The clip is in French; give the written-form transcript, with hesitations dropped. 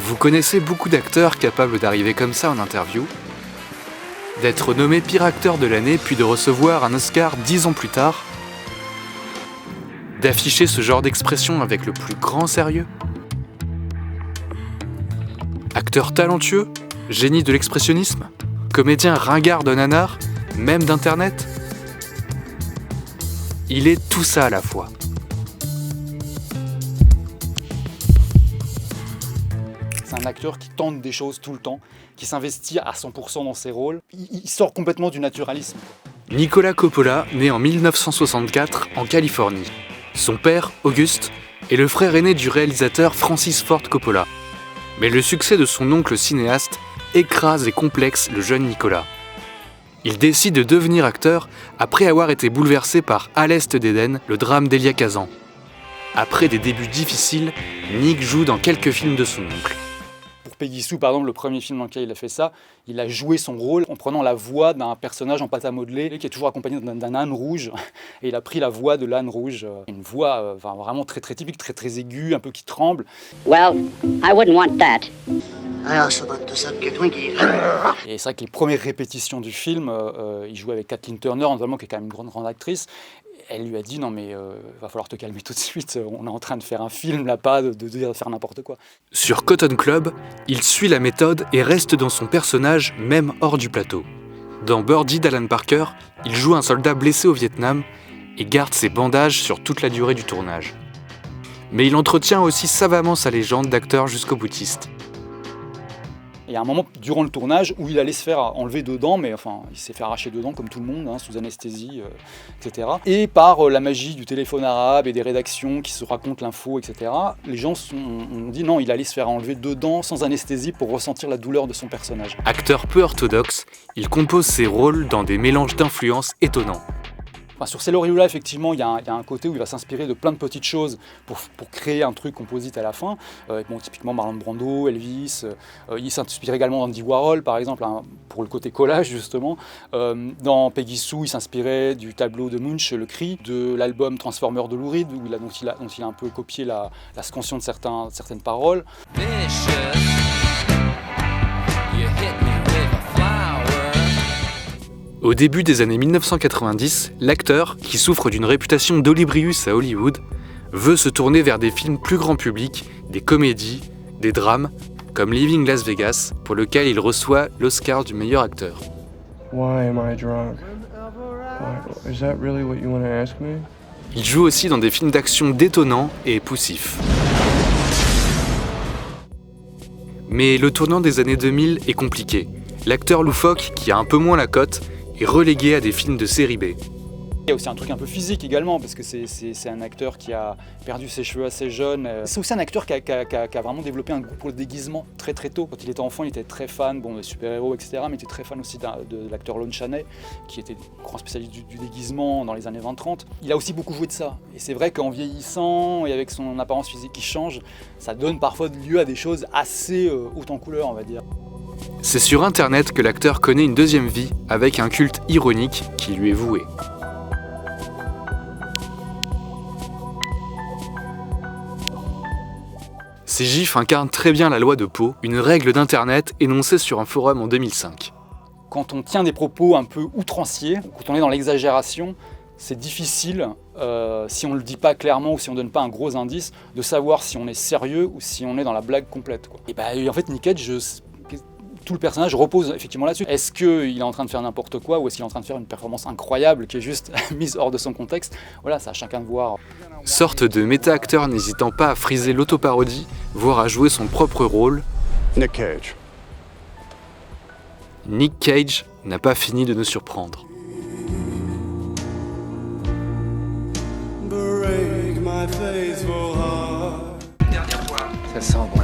Vous connaissez beaucoup d'acteurs capables d'arriver comme ça en interview, d'être nommé pire acteur de l'année puis de recevoir un Oscar 10 ans plus tard, d'afficher ce genre d'expression avec le plus grand sérieux. Acteur talentueux, génie de l'expressionnisme, comédien ringard de nanar, même d'internet. Il est tout ça à la fois. C'est un acteur qui tente des choses tout le temps, qui s'investit à 100% dans ses rôles. Il sort complètement du naturalisme. Nicolas Coppola naît en 1964 en Californie. Son père, Auguste, est le frère aîné du réalisateur Francis Ford Coppola. Mais le succès de son oncle cinéaste écrase et complexe le jeune Nicolas. Il décide de devenir acteur après avoir été bouleversé par À l'Est d'Éden, le drame d'Elia Kazan. Après des débuts difficiles, Nick joue dans quelques films de son oncle. Pour Peggy Sue, par exemple, le premier film dans lequel il a fait ça, il a joué son rôle en prenant la voix d'un personnage en pâte à modeler qui est toujours accompagné d'un âne rouge. Et il a pris la voix de l'âne rouge, une voix vraiment très très typique, très très aiguë, un peu qui tremble. Well, I wouldn't want that. Et c'est vrai que les premières répétitions du film, il jouait avec Kathleen Turner, notamment, qui est quand même une grande actrice. Elle lui a dit non mais va falloir te calmer tout de suite, on est en train de faire un film là, pas de faire n'importe quoi. Sur Cotton Club, il suit la méthode et reste dans son personnage même hors du plateau. Dans Birdie d'Alan Parker, il joue un soldat blessé au Vietnam et garde ses bandages sur toute la durée du tournage. Mais il entretient aussi savamment sa légende d'acteur jusqu'au boutiste. Il y a un moment durant le tournage où il allait se faire enlever deux dents, mais enfin, il s'est fait arracher deux dents comme tout le monde, sous anesthésie, etc. Et par la magie du téléphone arabe et des rédactions qui se racontent l'info, etc., les gens ont dit non, il allait se faire enlever deux dents sans anesthésie pour ressentir la douleur de son personnage. Acteur peu orthodoxe, il compose ses rôles dans des mélanges d'influences étonnants. Enfin, sur Cellulola, effectivement, il y a un côté où il va s'inspirer de plein de petites choses pour créer un truc composite à la fin. Typiquement Marlon Brando, Elvis. Il s'inspire également d'Andy Warhol, par exemple, pour le côté collage, justement. Dans Peggy Sue, il s'inspirait du tableau de Munch, Le Cri, de l'album Transformer de Lou Reed, dont il a un peu copié la scansion de certaines paroles. Au début des années 1990, l'acteur, qui souffre d'une réputation d'olibrius à Hollywood, veut se tourner vers des films plus grand public, des comédies, des drames, comme Leaving Las Vegas, pour lequel il reçoit l'Oscar du meilleur acteur. Why am I drunk? Is that really what you want to ask me? Il joue aussi dans des films d'action détonnants et poussifs. Mais le tournant des années 2000 est compliqué. L'acteur loufoque, qui a un peu moins la cote, est relégué à des films de série B. Il y a aussi un truc un peu physique également, parce que c'est un acteur qui a perdu ses cheveux assez jeune. C'est aussi un acteur qui a vraiment développé un goût pour le déguisement très très tôt. Quand il était enfant, il était très fan des super-héros, etc. Mais il était très fan aussi de l'acteur Lon Chaney, qui était grand spécialiste du déguisement dans les années 20-30. Il a aussi beaucoup joué de ça. Et c'est vrai qu'en vieillissant et avec son apparence physique qui change, ça donne parfois lieu à des choses assez hautes en couleur, on va dire. C'est sur Internet que l'acteur connaît une deuxième vie avec un culte ironique qui lui est voué. Ces gifs incarnent très bien la loi de Poe, une règle d'Internet énoncée sur un forum en 2005. Quand on tient des propos un peu outranciers, quand on est dans l'exagération, c'est difficile, si on ne le dit pas clairement ou si on ne donne pas un gros indice, de savoir si on est sérieux ou si on est dans la blague complète, quoi. Et en fait, Nick Cage, tout le personnage repose effectivement là-dessus. Est-ce qu'il est en train de faire n'importe quoi ou est-ce qu'il est en train de faire une performance incroyable qui est juste mise hors de son contexte? Voilà, c'est à chacun de voir. Sorte de méta-acteur n'hésitant pas à friser l'autoparodie, voire à jouer son propre rôle. Nick Cage. Nick Cage n'a pas fini de nous surprendre. Ça sent bon.